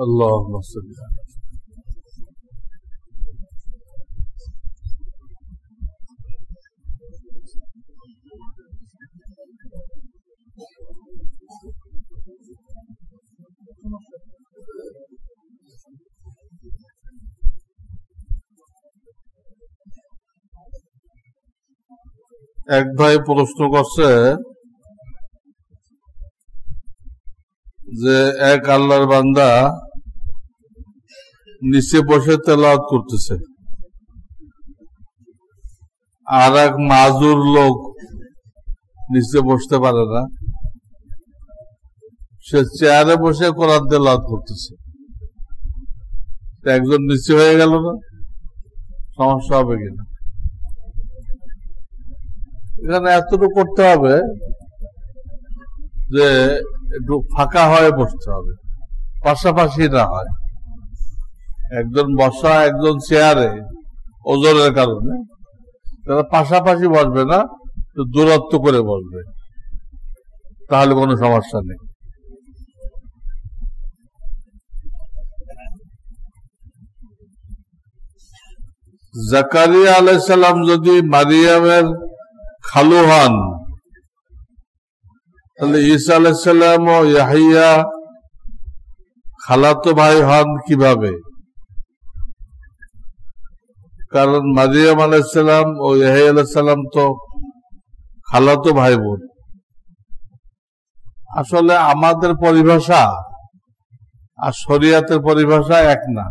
আল্লাহুম্মা সাল্লি আলা এক ভাই প্রশ্ন করছে যে এক আল্লাহর বান্দা নিচে বসে তেলাওয়াত করতেছে, আর এক মাজুর লোক নিচে বসতে পারে না, সে চেয়ারে বসে কোরআন তেলাওয়াত করতেছে, একজন নিচে হয়ে গেল না? সমস্যা হবে কিনা? এখানে এতটুকু করতে হবে যে একটু ফাঁকা হয়ে বসতে হবে, পাশাপাশি না হয়। একজন বসা একজন চেয়ারে ওজনের কারণে তারা পাশাপাশি বসবে না, দূরত্ব করে বসবে, তাহলে কোনো সমস্যা নেই। জাকারিয়া আলাইহিস সালাম যদি মারিয়ামের খালু হন, তাহলে ঈসা আলাইহিস সালাম ও ইয়াহইয়া খালাতো ভাই হন কিভাবে? কারণ মারিয়াম আলাইহিস সালাম ও ইয়াহইয়া আলাইহিস সালাম তো খালাতো ভাই বোন। আসলে আমাদের পরিভাষা আর শরিয়াতের পরিভাষা এক না।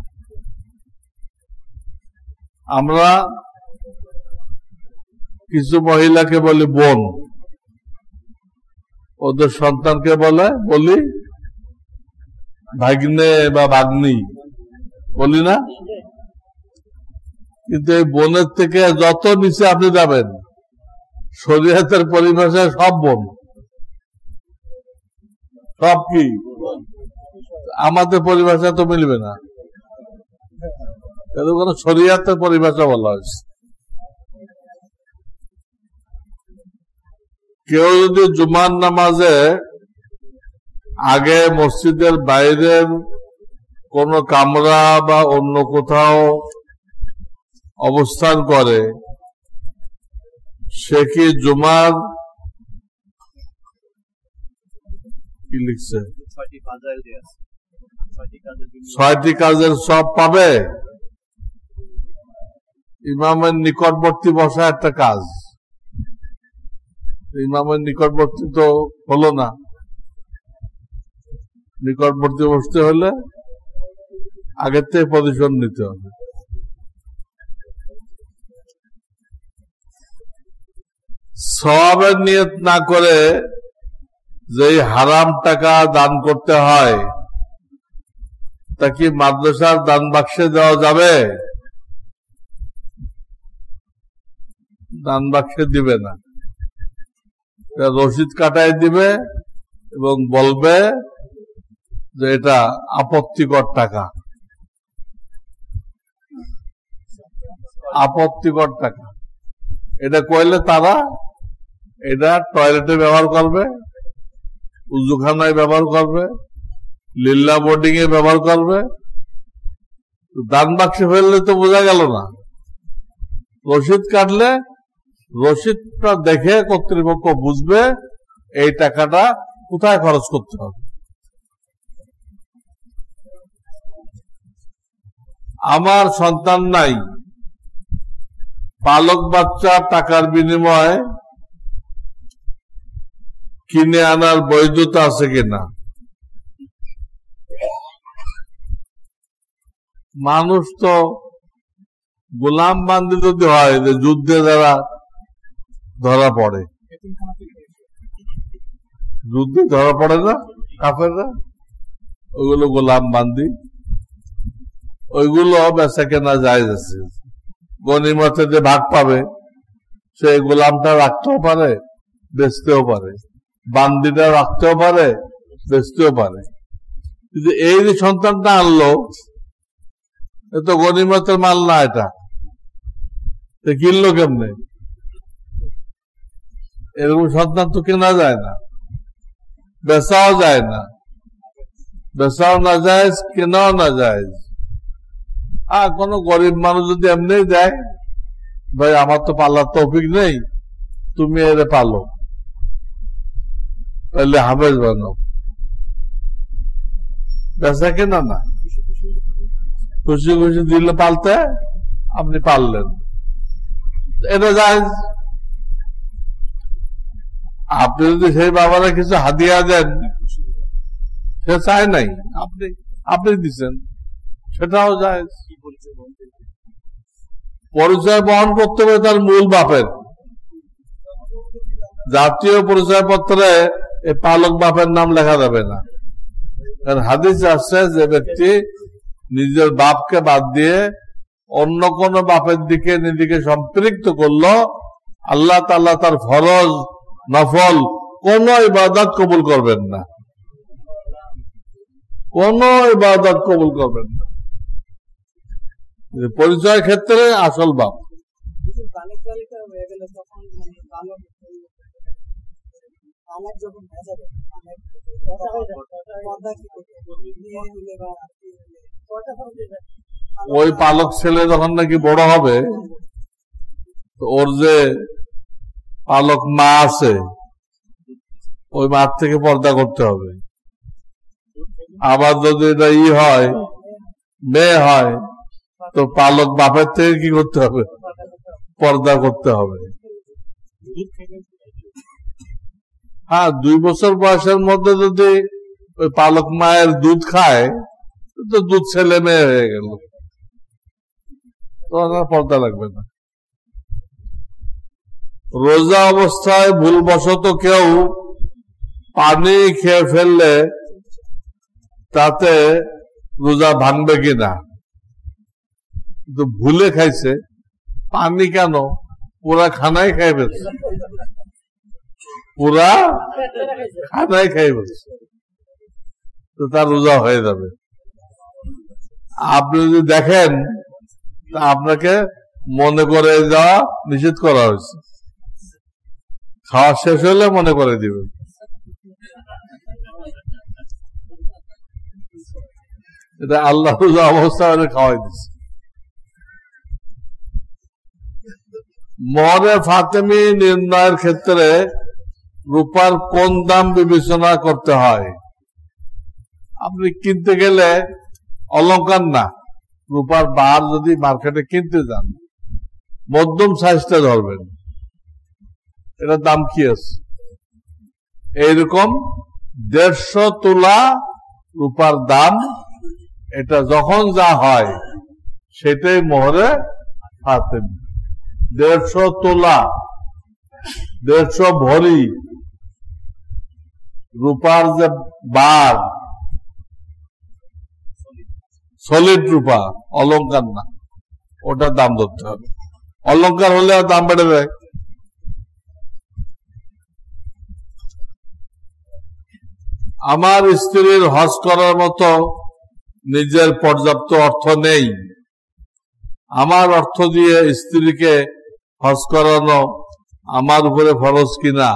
আমরা কিছু মহিলাকে বলি বোন, ওদের সন্তানকে বলি ভাগ্নে বা ভাগ্নি, বলি না? কিন্তু এই বোনের থেকে যত নিচে আপনি যাবেন, শরীয়তের পরিভাষায় সব বোন, সব কি আমাদের পরিভাষা তো মিলবে না, কোন শরীয়তের পরিভাষা বলা হয়েছে। কেউ যদি জুমার নামাজে আগে মসজিদের বাইরের কোন কামরা বা অন্য কোথাও অবস্থান করে, সে কি জুমার কি লিখছে 6টি কাজের সব পাবে? ইমামের নিকটবর্তী বসা একটা কাজ, ইমামের নিকটবর্তী তো হলো না। নিকটবর্তী বসতে হলে আগের থেকে পজিশন নিতে হবে। সওয়াবের নিয়ত না করে যে হারাম টাকা দান করতে হয়, তা কি মাদ্রাসার দান বাক্সে দেওয়া যাবে? দান বাক্সে দিবে না, রসিদ কাটায় দিবে এবং বলবে যে এটা আপত্তিকর টাকা, আপত্তিকর টাকা। এটা কইলে তারা এটা টয়লেটে ব্যবহার করবে, উজুখানায় ব্যবহার করবে, লিল্লা বোর্ডিং এ ব্যবহার করবে। দান বাক্সে ফেললে তো বোঝা গেল না। রসিদ কাটলে রসিদটা দেখে কর্তৃপক্ষ বুঝবে এই টাকাটা কোথায় খরচ করতে হবে। আমার সন্তান নাই, পালক বাচ্চা টাকার বিনিময়ে কিনে আনার বৈধতা আছে কিনা? মানুষ তো গোলাম বান্দি যদি হয়, যে যুদ্ধে যারা ধরা পড়ে, যুদ্ধে ধরা পড়ে না কাফেররা, ওইগুলো গোলাম বান্দি, ওইগুলো বেচা কেনা জায়েজ আছে। গনিমতে যে ভাগ পাবে সে গোলামটা রাখতেও পারে, বেচতেও পারে, বান্দিটা রাখতেও পারে, বেচতেও পারে। কিন্তু এই যে সন্তানটা আনলো, এ তো গনিমতের মাল না, এটা কিনলো কেমনে? এরকম সন্তান তো কেনা যায় না, বেচাও যায় না, বেচাও না যায়, কেনাও না যায়। আর কোন গরিব মানুষ যদি এমনি দেয়, ভাই আমার তো পাল্লার তৌফিক নেই, তুমি এর পালো, তাহলে হাফেজ বানাও, বেচা কেনা না, খুশি খুশি দিলে পালতে, আপনি পারলেন, এটা যায়। আপনি যদি সেই বাবারা কিছু হাদিয়া দেন, সে চায় নাই, আপনি দিচ্ছেন, সেটাও যায়। পরিচয় বহন করতে হবে তার মূল বাপের। জাতীয় পরিচয় পত্রে এই পালক বাপের নাম লেখা যাবে না, কারণ হাদিস আসছে যে ব্যক্তি নিজের বাপকে বাদ দিয়ে অন্য কোন বাপের দিকে নিজেকে সম্পৃক্ত করলো, আল্লাহ তাআলা তার ফরজ নফল কোন ইবাদত কবুল করবেন না, কোন ইবাদত কবুল করবেন না। পরিচয় ক্ষেত্রে আসল বাপ। ওই পালক ছেলে যখন নাকি বড় হবে, তো ওর যে পালক মা আছে, ওই মার থেকে পর্দা করতে হবে। আবার যদি এটা হয়, মেয়ে হয়, তো পালক বাপের থেকে কি করতে হবে? পর্দা করতে হবে। হ্যাঁ, 2 বছর বয়সের মধ্যে যদি ওই পালক মায়ের দুধ খায়, তো দুধ ছেলে মেয়ে হয়ে গেল, তো পর্দা লাগবে না। রোজা অবস্থায় ভুলবশত কেউ পানি খেয়ে ফেললে তাতে রোজা ভাঙবে কিনা? কিন্তু ভুলে খাইছে, পানি কেন, পুরা খানাই খাই ফেলছে, পুরা খানাই খাই ফেলছে, তো তার রোজা হয়ে যাবে। আপনি যদি দেখেন, আপনাকে মনে করে যাওয়া নিষেধ করা হয়েছে, খাওয়া শেষ হলে মনে করে দিবেন। এটা আল্লাহ অবস্থা খাওয়াই দিচ্ছে। মহরে ফাতেমি নির্ণয়ের ক্ষেত্রে রূপার কোন দাম বিবেচনা করতে হয়? আপনি কিনতে গেলে অলংকার না, রূপার বার যদি মার্কেটে কিনতে যান, মধ্যম সাইজটা ধরবেন, এটার দাম কি আছে? এইরকম 150 তোলা রূপার দাম, এটা যখন যা হয় সেটাই মোহরে ফাতেমি। 150 তোলা, 150 ভরি রূপার যে বার, সলিড রূপা, অলংকার না, ওটার দাম ধরতে হবে। অলংকার হলে আর দাম বেড়ে যায়। আমার স্ত্রীর হজ করার মতো নিজের পর্যাপ্ত অর্থ নেই, আমার অর্থ দিয়ে স্ত্রীকে হজ করানো আমার উপরে ফরজ কিনা?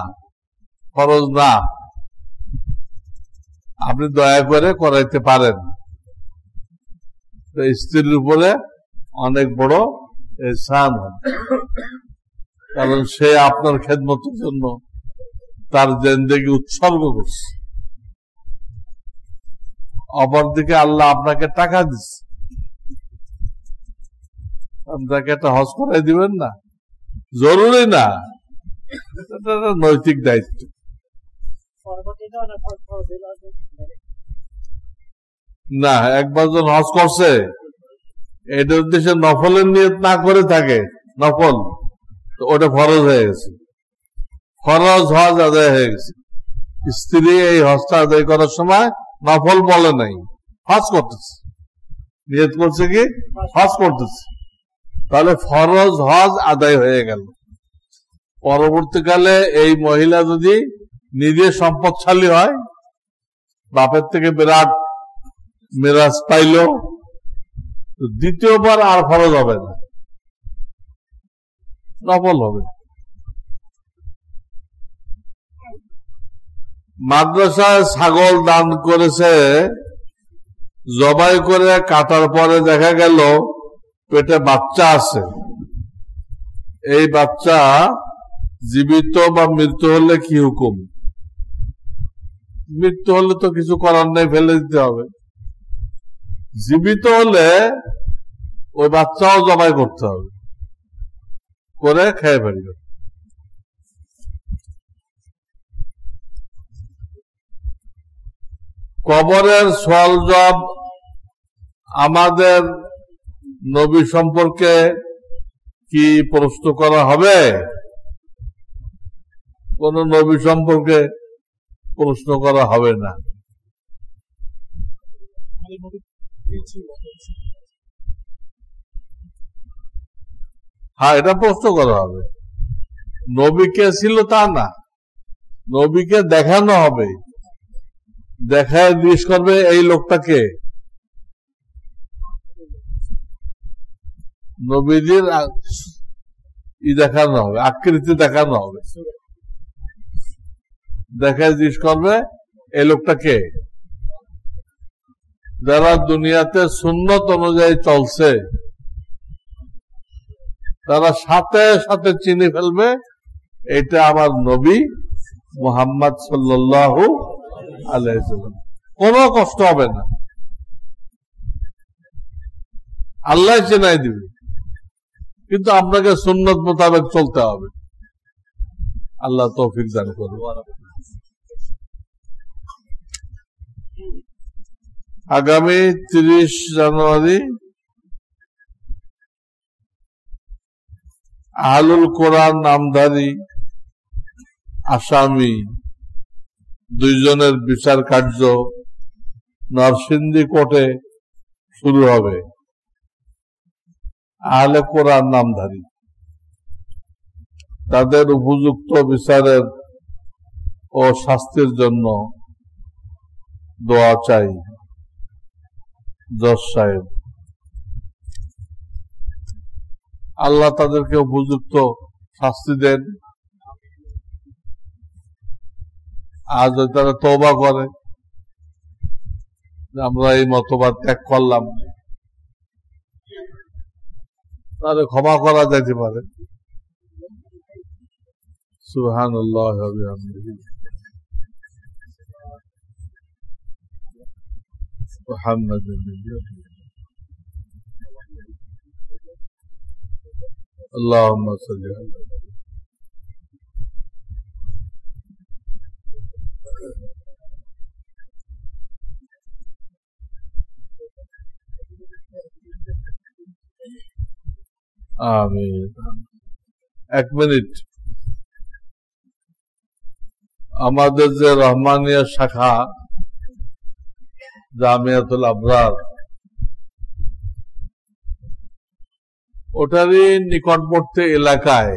ফরজ না, আপনি দয়া করে করাইতে পারেন, স্ত্রীর উপরে অনেক বড় ইহসান হবে, কারণ সে আপনার খেদমতের জন্য তার জিন্দেগি উৎসর্গ করছে। অপরদিকে আল্লাহ আপনাকে টাকা দিচ্ছে, আপনাকে একটা হজ করাই দিবেন না? জরুরি না, এটা নৈতিক দায়িত্ব। না, একবার যখন হজ করছে, এটার উদ্দেশ্যে নফলের নিয়ত না করে থাকে, নফল, তো ওটা ফরজ হয়ে গেছে, ফরজ হজ আদায় হয়ে গেছে। স্ত্রী এই হজটা আদায় করার সময় নফল বলে নাই, হজ করতেছে, নিয়ত করছে কি হজ করতেছে, তাহলে ফরজ হজ আদায় হয়ে গেল। পরবর্তীকালে এই মহিলা যদি নিজে সম্পদশালী হয়, বাপের থেকে বিরাট মিরাজ পাইল, দ্বিতীয়বার আর ফরজ হবে না, নফল হবে। মাদ্রাসায় ছাগল দান করেছে জবাই করে কাটার পরে দেখা গেল পেটে বাচ্চা আছে, এই বাচ্চা জীবিত বা মৃত্যু হলে কি হুকুম? মৃত্যু হলে তো কিছু করার নেই, ফেলে দিতে হবে। জীবিত হলে ওই বাচ্চাও জবাই করতে হবে, করে খেয়ে ফেলবে। কবরের সওয়াল জবাব আমাদের নবী সম্পর্কে কি প্রশ্ন করা হবে? কোন নবী সম্পর্কে প্রশ্ন করা হবে না। হ্যাঁ, এটা প্রশ্ন করা হবে। নবীকে ছিল তা না, নবীকে দেখানো হবে, দেখায় জিজ্ঞেস করবে এই লোকটাকে। নবীজির দেখানো হবে, আকৃতি দেখানো হবে, দেখায় জিজ্ঞেস করবে এই লোকটাকে। যারা দুনিয়াতে সুন্নত অনুযায়ী চলছে তারা সাথে সাথে চিনে ফেলবে এটা আমার নবী মুহাম্মদ সাল্লাল্লাহু আলাইহি ওয়াসাল্লাম। কোনো কষ্ট হবে না, আল্লাহ চেনাই দিবে, কিন্তু আপনাকে সুন্নত মোতাবেক চলতে হবে। আল্লাহ তৌফিক দান করুন। আগামী 30 জানুয়ারি আহলুল কোরআন নামধারী আসামি 2 জনের বিচার কার্য নরসিংদী কোর্টে শুরু হবে। আহলে কোরআন নামধারী তাদের উপযুক্ত বিচারের ও শাস্তির জন্য দোয়া চাই। জজ সাহেব, আল্লাহ তাদেরকে উপযুক্ত শাস্তি দেন। আর যদি তারা তওবা করে আমরা এই মতবাদ ত্যাগ করলাম, তাহলে ক্ষমা করা যেতে পারে। সুবহানাল্লাহ ওয়া বিহামদিহি মুহাম্মাদুর রাসূলুল্লাহ। আল্লাহুম্মা সাল্লি আলা আমিন। 1 মিনিট। আমাদের যে রহমানিয়া শাখা জামিয়াতুল আবরার, ওটারই নিকটবর্তী এলাকায়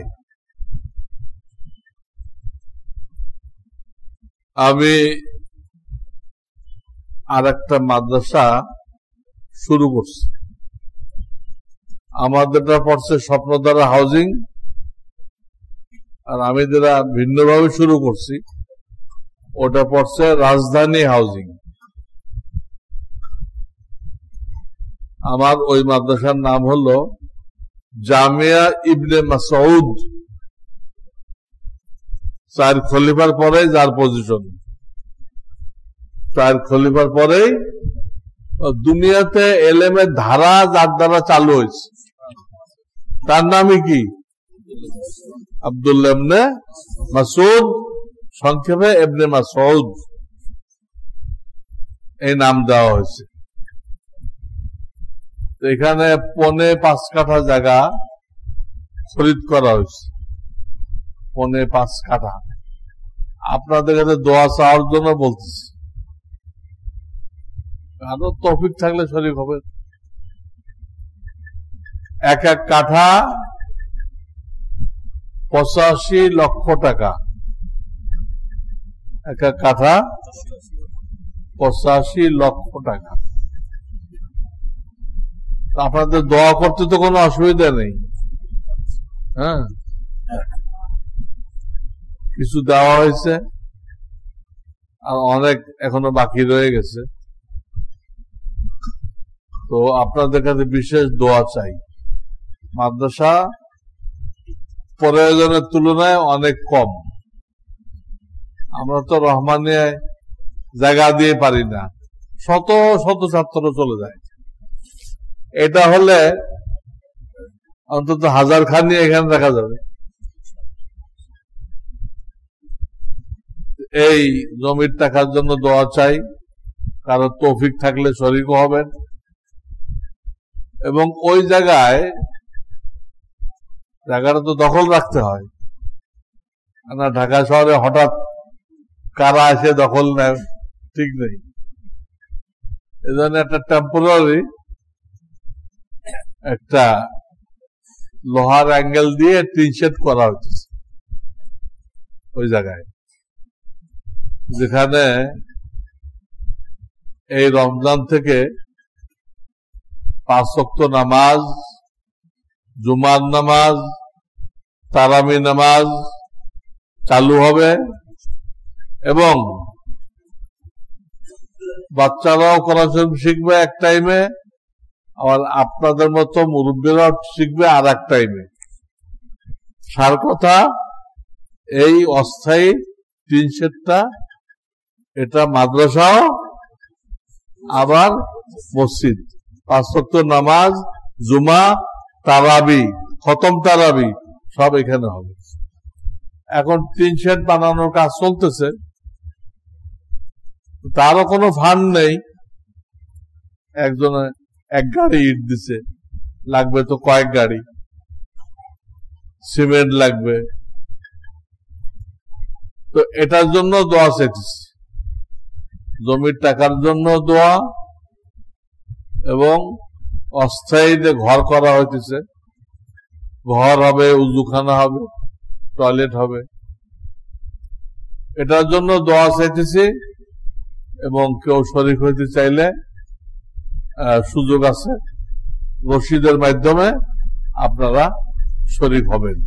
আমি আর একটা মাদ্রাসা শুরু করছি। আমাদেরটা পড়ছে স্বপ্নধারা হাউজিং, আর আমি যেটা ভিন্নভাবে শুরু করছি ওটা পড়ছে রাজধানী হাউজিং। আমার ওই মাদ্রাসার নাম হলো জামিয়া ইবনে মাসউদ। 4 খলিফার পরে যার পজিশন, 4 খলিফার পরে দুনিয়াতে এলেমের ধারা যার দ্বারা চালু হয়েছে তার নামই কি? আব্দুল্লাহ ইবনে মাসউদ, সংক্ষেপে ইবনে মাসউদ এই নাম দেওয়া হয়েছে। এখানে 5.25 কাঠা জায়গা খরিদ করা হয়েছে। 5.25 কাঠা। আপনাদের কাছে দোয়া চাওয়ার জন্য বলতেছি, আরো তৌফিক থাকলে শরীক হবে। 1 কাঠা 85 লক্ষ টাকা। 1 কাঠা 85 লক্ষ টাকা। আপনাদের দোয়া করতে তো কোনো অসুবিধা নেই। হ্যাঁ, কিছু দেওয়া হয়েছে আর অনেক এখনো বাকি রয়ে গেছে। তো আপনাদের কাছে বিশেষ দোয়া চাই। মাদ্রাসা প্রয়োজনের তুলনায় অনেক কম। আমরা তো রহমানিয়ায় জায়গা দিয়ে পারি না, শত শত ছাত্র চলে যায়। এটা হলে অন্তত 1000 খানি এখানে দেখা যাবে। এই জমির টাকার জন্য দোয়া চাই, কারো তৌফিক থাকলে শরীক হবেন। এবং ওই জায়গাটা তো দখল রাখতে হয় না। ঢাকা শহরে হঠাৎ কারা এসে দখল নেয় ঠিক নেই। এজন্য একটা টেম্পোরারি একটা লোহার অ্যাঙ্গেল দিয়ে টিন শেড করা হচ্ছে ওই জায়গায়, যেখানে এই রমজান থেকে 5 ওয়াক্ত নামাজ, জুমার নামাজ, তারাবি নামাজ চালু হবে এবং বাচ্চারাও কোরআন শরীফ শিখবে এক টাইমে, আবার আপনাদের মতো মুরব্বীরাও শিখবে আর এক টাইমে। সার কথা, এই অস্থায়ী টিন শেডটা এটা মাদ্রাসাও আবার মসজিদ। 5 ওয়াক্ত নামাজ, জুমা, তারাবি, খতম তারাবি সব এখানে হবে। এখন টিন শেড বানানোর কাজ চলতেছে, তারও কোনো ফান্ড নেই। একজনে 1 গাড়ি ইট দিছে, লাগবে তো কয়েক গাড়ি, সিমেন্ট লাগবে। তো এটার জন্য দোয়া চাইতেছি, জমির টাকার জন্য দোয়া, এবং অস্থায়ী যে ঘর করা হইতেছে, ঘর হবে, উজুখানা হবে, টয়লেট হবে, এটার জন্য দোয়া চাইতেছি। এবং কেউ শরীক হইতে চাইলে সুযোগ আছে, রশিদের মাধ্যমে আপনারা শরীক হবেন।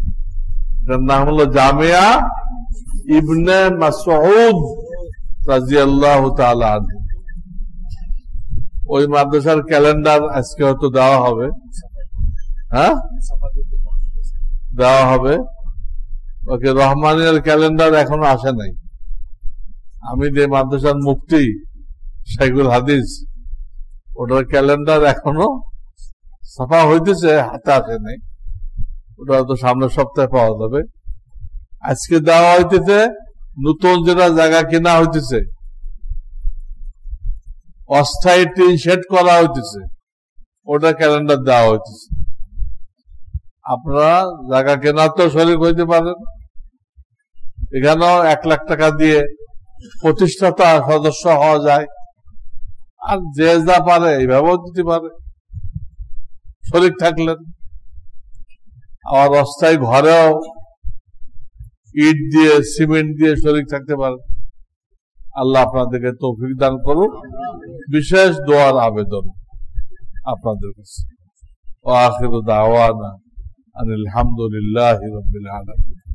এটার নাম হলো জামিয়া ইবনে মাসউদ রাদিয়াল্লাহু তাআলা আনহু। ওই মাদ্রাসার ক্যালেন্ডার আজকে হয়তো দেওয়া হবে, হ্যাঁ দেওয়া হবে। ওকে, রহমানিয়ার ক্যালেন্ডার এখনো আসে নাই। আমি যে মাদ্রাসার মুফতি শাইখুল হাদিস, ওটার ক্যালেন্ডার এখনো ছাপা হইতেছে, হাতে আসে নাই। ওটা তো সামনের সপ্তাহে পাওয়া যাবে। আজকে দেওয়া হইতেছে নতুন যেটা জায়গা কেনা হইতেছে, অস্থায়ী টিন শেড করা হইতেছে, ওটা ক্যালেন্ডার দেওয়া হইতেছে। আপনারা জায়গা কেনাতেও শরীক হইতে পারেন। এখানেও 1 লাখ টাকা দিয়ে প্রতিষ্ঠাতা সদস্য হওয়া যায়, আর যে যা পারে এইভাবেও দিতে পারে শরীক থাকলেন। আবার অস্থায়ী ঘরেও ইট দিয়ে, সিমেন্ট দিয়ে শরীক থাকতে পারেন। আল্লাহ আপনাদেরকে তৌফিক দান করুন। বিশেষ দোয়ার আবেদন আপনাদের কাছে। ওয়া আখিরু দাওয়ানা আনিল হামদুলিল্লাহি রাব্বিল আলামিন।